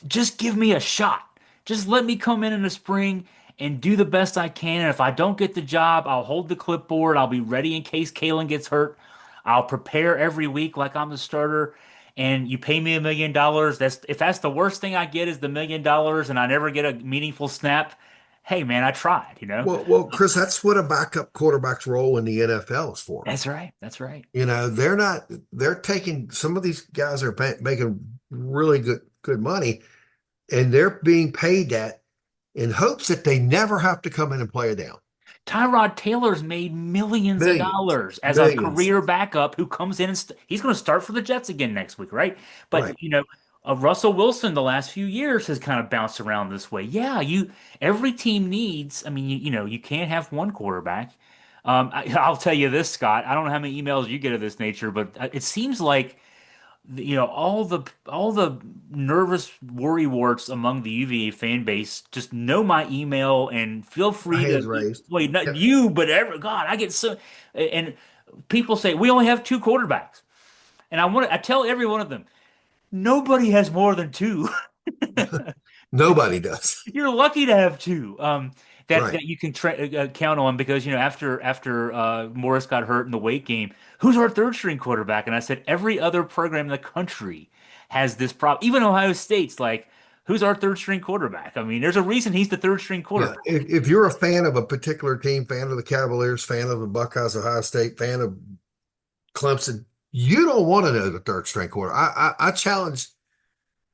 just give me a shot. Just let me come in the spring and do the best I can. And if I don't get the job, I'll hold the clipboard. I'll be ready in case Kalen gets hurt. I'll prepare every week like I'm the starter. And you pay me $1 million. That's if that's the worst thing I get is the $1 million and I never get a meaningful snap. Hey man, I tried, you know? Well, Chris, that's what a backup quarterback's role in the NFL is for. That's right. That's right. They're not, they're taking, some of these guys are making really good money, and they're being paid that in hopes that they never have to come in and play it down. Tyrod Taylor's made millions of Millions, dollars as a millions. career backup who comes in and he's going to start for the Jets again next week, right? Right. But Russell Wilson the last few years has kind of bounced around this way. Yeah, every team needs. I mean, you can't have one quarterback. I'll tell you this, Scott. I don't know how many emails you get of this nature, but it seems like all the nervous worry warts among the UVA fan base just know my email and feel My free to hands raised. wait, not Yep. you, but God, I get so and people say we only have two quarterbacks. And I tell every one of them, nobody has more than two. Nobody does. You're lucky to have two. That Right. that you can count on because after Morris got hurt in the weight game, who's our third string quarterback? And I said every other program in the country has this problem. Even Ohio State's like, who's our third string quarterback? I mean, there's a reason he's the third string Yeah. quarterback. If you're a fan of a particular team, fan of the Cavaliers, fan of the Buckeyes, Ohio State, fan of Clemson, you don't want to know the third string quarter. I challenge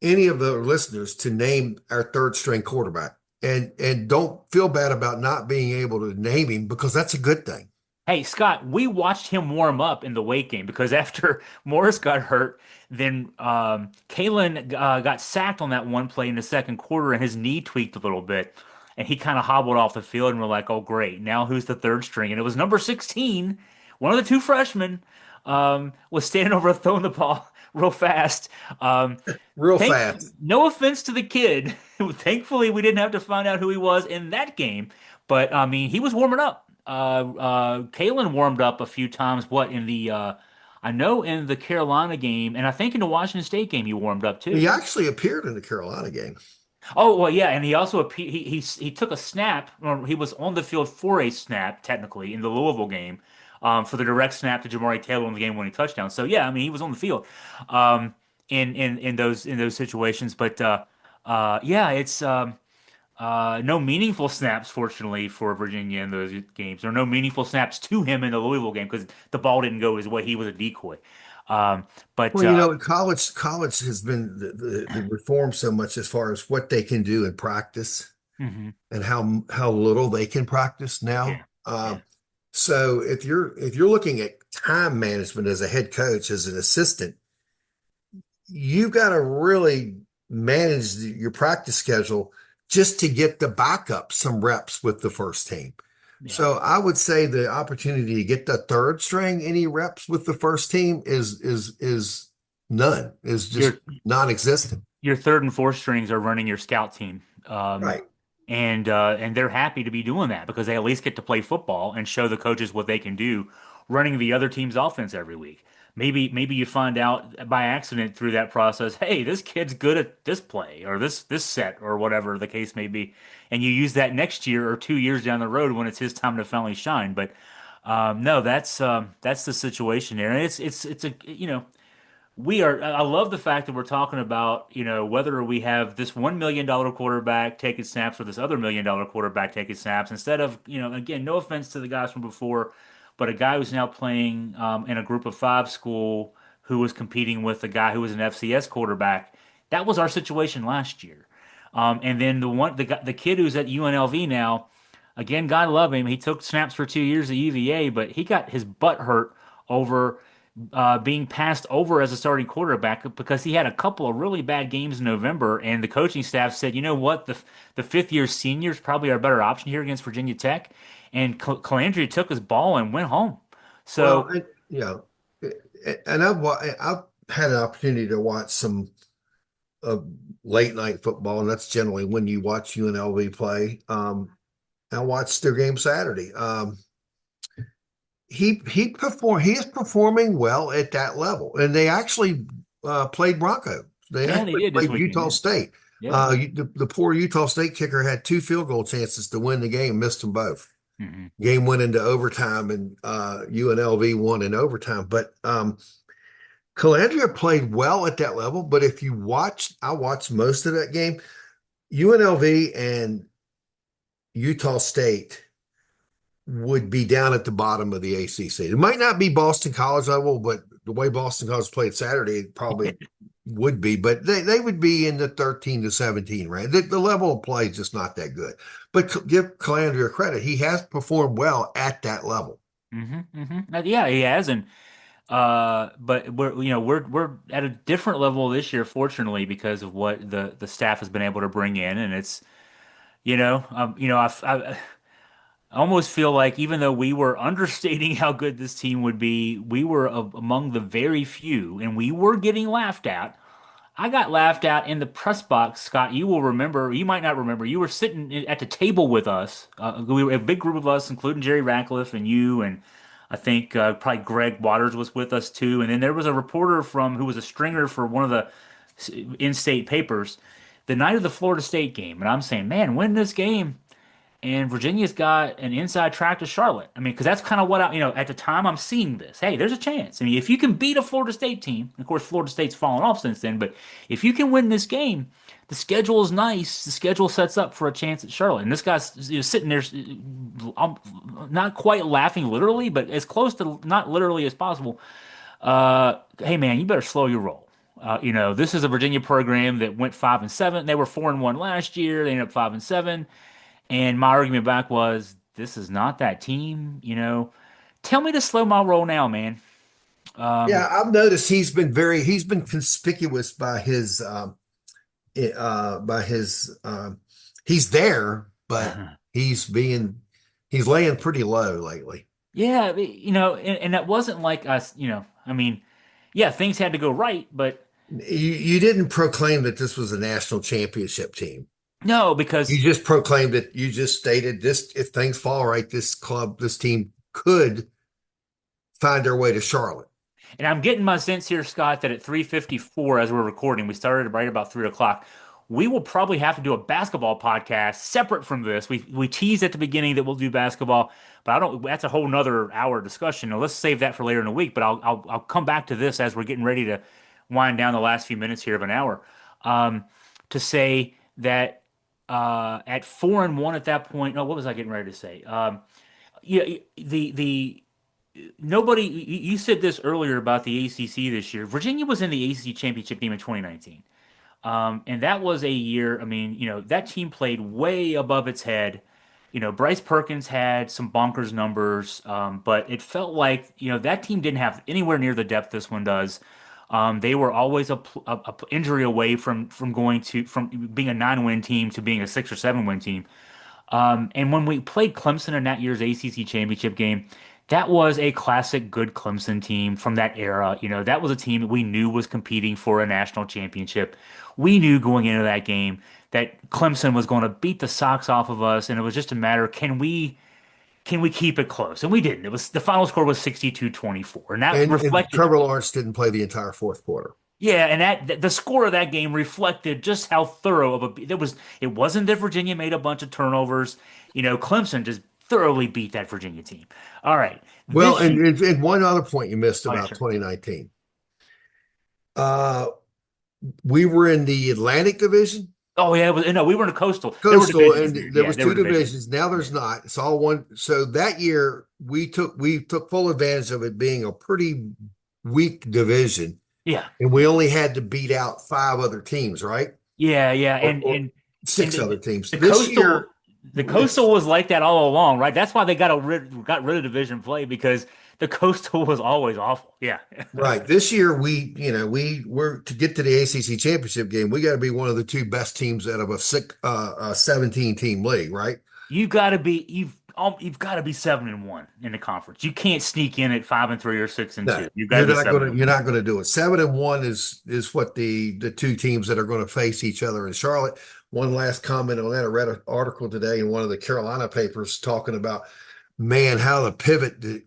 any of the listeners to name our third string quarterback, and don't feel bad about not being able to name him, because that's a good thing. Hey, Scott, we watched him warm up in the weight game because after Morris got hurt, then Kalen got sacked on that one play in the second quarter and his knee tweaked a little bit. And he kind of hobbled off the field and we're like, oh, great. Now who's the third string? And it was number 16, one of the two freshmen, was standing over throwing the ball real fast. Real fast. No offense to the kid. Thankfully, we didn't have to find out who he was in that game. But I mean, he was warming up. Kalen warmed up a few times. I know in the Carolina game, and I think in the Washington State game, he warmed up He too. actually appeared in the Carolina game. Oh well, yeah, and he also he took a snap, or he was on the field for a snap technically in the Louisville game, for the direct snap to Jamari Taylor on the game winning touchdown. So yeah, I mean he was on the field, in those situations. But yeah, it's no meaningful snaps, fortunately, for Virginia in those games, or no meaningful snaps to him in the Louisville game because the ball didn't go his way. He was a decoy. Um, but Well, college has been the reform so much as far as what they can do in practice, mhm, and how little they can practice yeah, now. yeah, So if you're looking at time management as a head coach, as an assistant, you've got to really manage your practice schedule just to get the backup some reps with the first team. yeah. So I would say the opportunity to get the third string any reps with the first team is none, is just Your non-existent. your third and fourth strings are running your scout team. Right. And they're happy to be doing that because they at least get to play football and show the coaches what they can do running the other team's offense every week. Maybe you find out by accident through that process, hey, this kid's good at this play or this set or whatever the case may be, and you use that next year or 2 years down the road when it's his time to finally shine. But no, that's the situation there, and it's a I love the fact that we're talking about, whether we have this $1 million quarterback taking snaps or this other $1 million quarterback taking snaps instead of, again, no offense to the guys from before, but a guy who's now playing in a group of five school who was competing with a guy who was an FCS quarterback. That was our situation last year. And then the kid who's at UNLV now, again, God love him. He took snaps for 2 years at UVA, but he got his butt hurt over being passed over as a starting quarterback because he had a couple of really bad games in November, and the coaching staff said, you know what, the fifth year senior is probably our better option here against Virginia Tech, and Calandria took his ball and went home. Well, So and I've had an opportunity to watch some late night football, and that's generally when you watch UNLV play. I watched their game Saturday. He is performing well at that level, and they actually played Bronco. They yeah, they actually did this played weekend. Utah Yeah, State. Yeah. The poor Utah State kicker had two field goal chances to win the game, missed them both. Hmm. Game went into overtime, and UNLV won in overtime. But Calandria played well at that level. But if you watch, I watched most of that game. UNLV and Utah State would be down at the bottom of the ACC. It might not be Boston College level, but the way Boston College played Saturday, it probably would be. But they would be in the 13 to 17 range. The level of play is just not that good. But give Calandria credit; he has performed well at that level. Yeah, he has, and but we're at a different level this year, fortunately, because of what the staff has been able to bring in, and it's I almost feel like even though we were understating how good this team would be, we were among the very few, and we were getting laughed at. I got laughed at in the press box, Scott. You will remember, you might not remember. You were sitting at the table with us. We were a big group of us, including Jerry Ratcliffe and you, and I think probably Greg Waters was with us too. And then there was a reporter from who was a stringer for one of the in-state papers the night of the Florida State game. And I'm saying, man, win this game and Virginia's got an inside track to Charlotte. I mean, because that's kind of what at the time I'm seeing this. Hey, there's a chance. I mean, if you can beat a Florida State team, of course, Florida State's fallen off since then, but if you can win this game, the schedule is nice. The schedule sets up for a chance at Charlotte. And this guy's sitting there, not quite laughing literally, but as close to not literally as possible. Hey, man, you better slow your roll. This is a Virginia program that went 5-7. They were 4-1 last year. They ended up 5-7. And my argument back was, this is not that team, Tell me to slow my roll now, man. Yeah, I've noticed he's been conspicuous by his he's there, but he's laying pretty low lately. Yeah, and that wasn't like us, I mean, yeah, things had to go right, but You didn't proclaim that this was a national championship team. no, You because just proclaimed it. You just stated this: if things fall right, this team could find their way to Charlotte. And I'm getting my sense here, Scott, that at 3:54 as we're recording, we started right about 3 o'clock. We will probably have to do a basketball podcast separate from this. We teased at the beginning that we'll do basketball, but I don't. That's a whole nother hour discussion. Now, let's save that for later in the week. But I'll come back to this as we're getting ready to wind down the last few minutes here of an hour, to say that at 4-1 at that point. No, what was I getting ready to say? Yeah, the nobody, you said this earlier about the ACC this year. Virginia was in the ACC championship game in 2019. And that was a year, I mean, that team played way above its head. Bryce Perkins had some bonkers numbers, but it felt like, that team didn't have anywhere near the depth this one does. They were always a injury away from being a 9-win team to being a 6 or 7 win team. And when we played Clemson in that year's ACC championship game, that was a classic good Clemson team from that era. That was a team that we knew was competing for a national championship. We knew going into that game that Clemson was going to beat the socks off of us, and it was just a matter, can we keep it close? And we didn't. It was the final score was 62-24, and that And reflected. Trevor Lawrence didn't play the entire fourth quarter. Yeah, and the score of that game reflected just how thorough of it was. It wasn't that Virginia made a bunch of turnovers. Clemson just thoroughly beat that Virginia team. All right, Well, this year. and one other point you missed Oh, yeah, about sure. 2019. Uh, we were in the Atlantic Division, Oh yeah, no, we were in a coastal. There were Coastal, divisions and there. there Yeah, was there were two divisions. divisions. Now there's Yeah, not. It's all one. So that year we took full advantage of it being a pretty weak division, yeah, and we only had to beat out five other teams, right? yeah, Or and six other teams. the This coastal. year, The it's coastal was like that all along, right? That's why they got rid of division play because the coastal was always awful. Yeah. right. This year we were to get to the ACC championship game. We got to be one of the two best teams out of a 17 team league, right? You've got to be 7-1 in the conference. You can't sneak in at 5-3 or 6-2. No, You've got to be seven and you're one. not gonna do it. 7-1 is what the two teams that are going to face each other in Charlotte. One last comment on that. I read an article today in one of the Carolina papers talking about, man, how the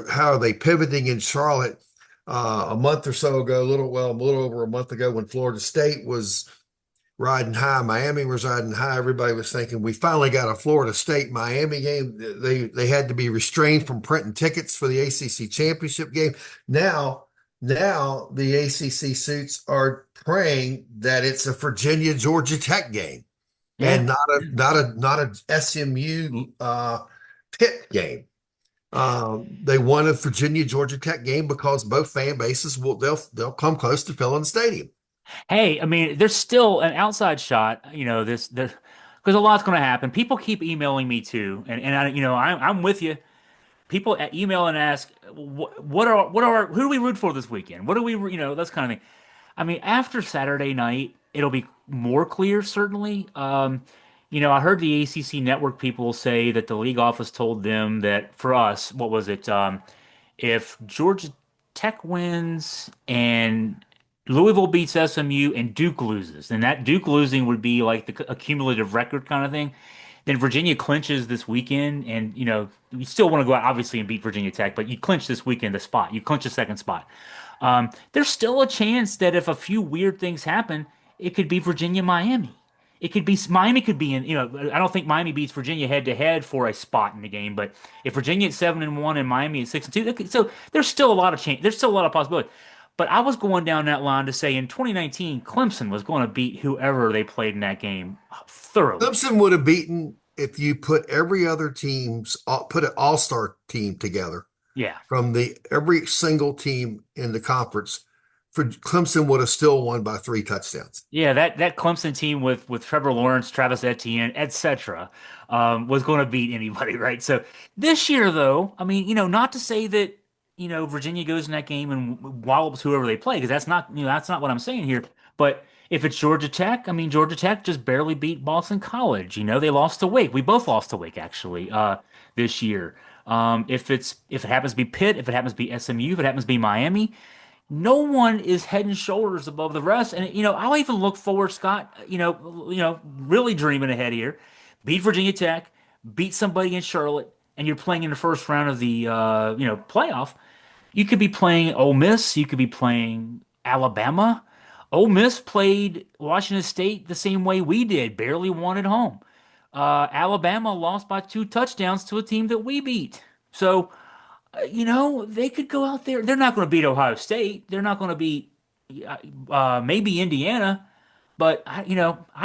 how are they pivoting in Charlotte a month or so ago, a little over a month ago when Florida State riding high. Miami was riding high. Everybody was thinking we finally got a Florida State Miami game. They had to be restrained from printing tickets for the ACC championship game. Now, now the ACC suits are praying that it's a Virginia Georgia Tech game Yeah. and not a SMU Pitt game. They won a Virginia Georgia Tech game because both fan bases they'll come close to filling the stadium. Hey, I mean, there's still an outside shot, this there because a lot's going to happen. People keep emailing me too, and I'm with you. People email and ask, who do we root for this weekend? What do we, that's kind of thing. I mean, after Saturday night, it'll be more clear, certainly. I heard the ACC network people say that the league office told them that for us, what was it? If Georgia Tech wins and Louisville beats SMU and Duke loses, then that Duke losing would be like the accumulative record kind of thing. Then Virginia clinches this weekend, and you still want to go out obviously and beat Virginia Tech, but you clinch this weekend the spot. You clinch a second spot. There's still a chance that if a few weird things happen, it could be Virginia Miami. It could be Miami could be in, I don't think Miami beats Virginia head to head for a spot in the game, but if Virginia at 7-1 and Miami at 6-2, so there's still a lot of chance. There's still a lot of possibility. But I was going down that line to say in 2019, Clemson was going to beat whoever they played in that game thoroughly. Clemson would have beaten if you put every other team's put an all-star team together Yeah. from the every single team in the conference. For Clemson would have still won by 3 touchdowns. Yeah, that Clemson team with Trevor Lawrence, Travis Etienne, etc., was going to beat anybody, right? So this year, though, I mean, not to say that Virginia goes in that game and wallops whoever they play, because that's not what I'm saying here. But if it's Georgia Tech, I mean, Georgia Tech just barely beat Boston College. They lost to Wake. We both lost to Wake actually this year. If it happens to be Pitt, if it happens to be SMU, if it happens to be Miami, no one is head and shoulders above the rest. And I'll even look forward, Scott. Really dreaming ahead here. Beat Virginia Tech, beat somebody in Charlotte, and you're playing in the first round of the playoff. You could be playing Ole Miss. You could be playing Alabama. Ole Miss played Washington State the same way we did, barely won at home. Alabama lost by 2 touchdowns to a team that we beat. So they could go out there. They're not going to beat Ohio State. They're not going to beat maybe Indiana. But I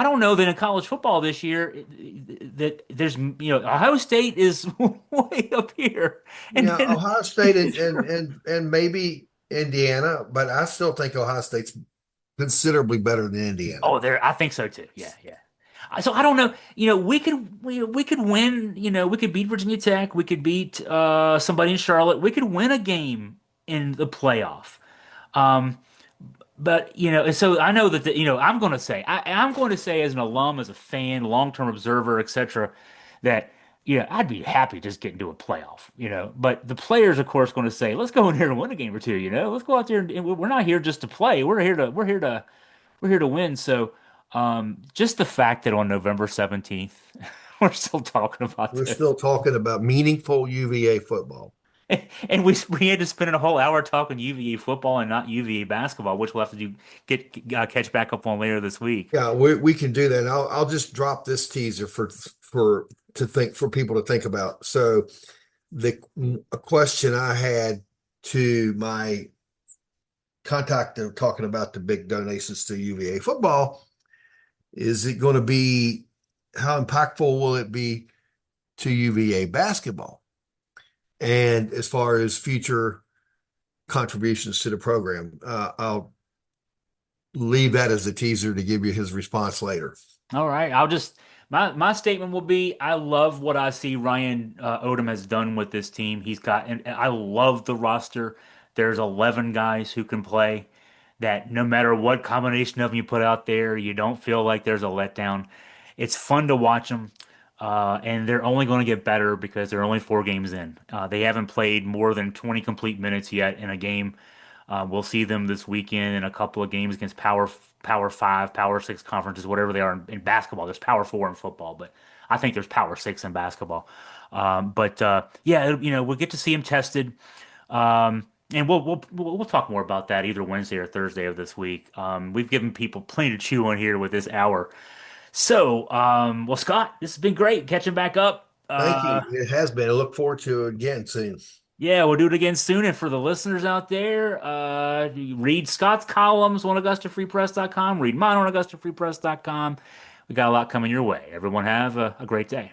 don't know that in college football this year that there's Ohio State is way up here, and Yeah, then Ohio State and maybe Indiana, but I still think Ohio State's considerably better than Indiana. oh, there I think so too. Yeah, yeah. So I don't know. We could win. We could beat Virginia Tech. We could beat somebody in Charlotte. We could win a game in the playoff. Um, But and so I know that I'm going to say as an alum, as a fan, long-term observer, etc., that I'd be happy just getting to a playoff. But the players, of course, going to say, let's go in here and win a game or two. Let's go out there and we're not here just to play. We're here to win. So just the fact that on November 17th we're still talking about We're this. still talking about meaningful UVA football. And we had to spend a whole hour talking UVA football and not UVA basketball, which we'll have to catch back up on later this week. Yeah, we can do that. And I'll just drop this teaser for people to think about. So the a question I had to my contact talking about the big donations to UVA football, is it going to be how impactful will it be to UVA basketball? And as far as future contributions to the program, I'll leave that as a teaser to give you his response later. All right, my statement will be I love what I see Ryan Odom has done with this team. And I love the roster. There's 11 guys who can play. That no matter what combination of them you put out there, you don't feel like there's a letdown. It's fun to watch them, and they're only going to get better because they're only 4 games in. They haven't played more than 20 complete minutes yet in a game. We'll see them this weekend in a couple of games against Power 5, Power 6 conferences, whatever they are in basketball. There's Power 4 in football, but I think there's Power 6 in basketball. But yeah, we'll get to see them tested. And we'll talk more about that either Wednesday or Thursday of this week. We've given people plenty to chew on here with this hour. So, well, Scott, this has been great catching back up. Thank you. It has been. I look forward to it again soon. Yeah, we'll do it again soon. And for the listeners out there, you read Scott's columns on AugustaFreePress.com, read mine on AugustaFreePress.com. We got a lot coming your way. Everyone have a great day.